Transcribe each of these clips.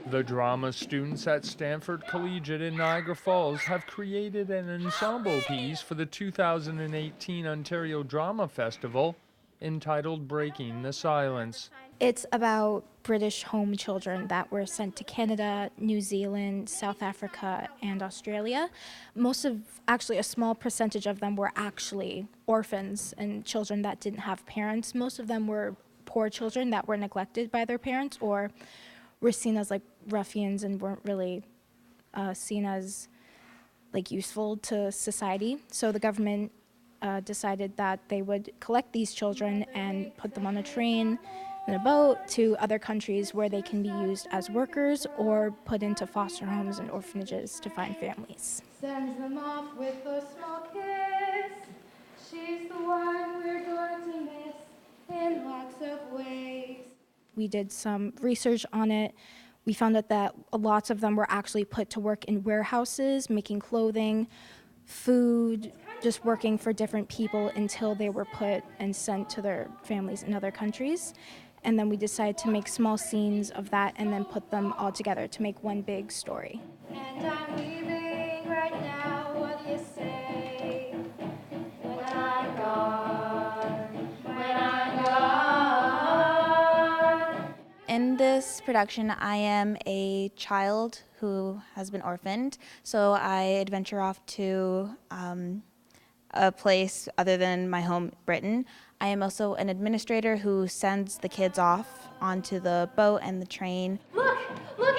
The drama students at Stamford Collegiate in Niagara Falls have created an ensemble piece for the 2018 Ontario Drama Festival entitled Breaking the Silence. It's about British home children that were sent to Canada, New Zealand, South Africa, and Australia. Actually, a small percentage of them were actually orphans and children that didn't have parents. Most of them were poor children that were neglected by their parents or were seen as like ruffians and weren't really seen as like useful to society. So the government decided that they would collect these children and put them on a train and a boat to other countries where they can be used as workers or put into foster homes and orphanages to find families. Sends them off with a small kiss. She's the one we're going to miss in lots of ways. We did some research on it. We found out that lots of them were actually put to work in warehouses, making clothing, food, just working for different people until they were put and sent to their families in other countries. And then we decided to make small scenes of that and then put them all together to make one big story. And I'm leaving right now, what do you say? When I'm gone, when I'm gone. In this production, I am a child who has been orphaned, so I adventure off to a place other than my home, Britain. I am also an administrator who sends the kids off onto the boat and the train. Look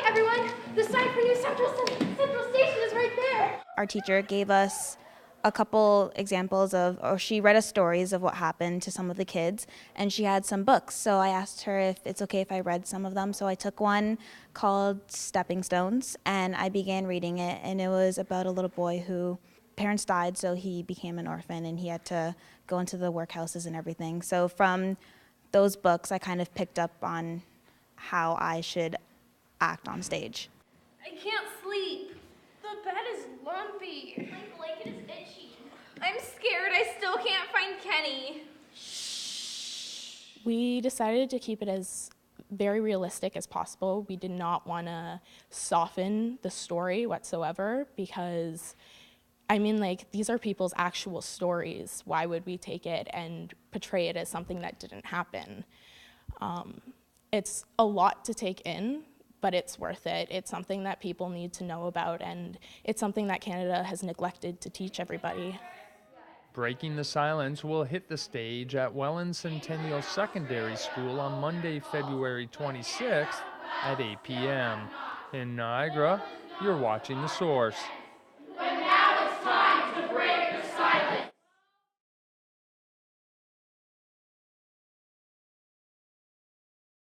everyone, the sign for New Central Station is right there. Our teacher gave us a couple examples or she read us stories of what happened to some of the kids, and she had some books. So I asked her if it's okay if I read some of them. So I took one called Stepping Stones, and I began reading it, and it was about a little boy who parents died, so he became an orphan, and he had to go into the workhouses and everything. So from those books, I kind of picked up on how I should act on stage. I can't sleep. The bed is lumpy. My blanket is itchy. I'm scared. I still can't find Kenny. We decided to keep it as very realistic as possible. We did not want to soften the story whatsoever because, I mean, like, these are people's actual stories. Why would we take it and portray it as something that didn't happen? It's a lot to take in, but it's worth it. It's something that people need to know about, and it's something that Canada has neglected to teach everybody. Breaking the Silence will hit the stage at Welland Centennial Secondary School on Monday, February 26th at 8 p.m. In Niagara, you're watching The Source.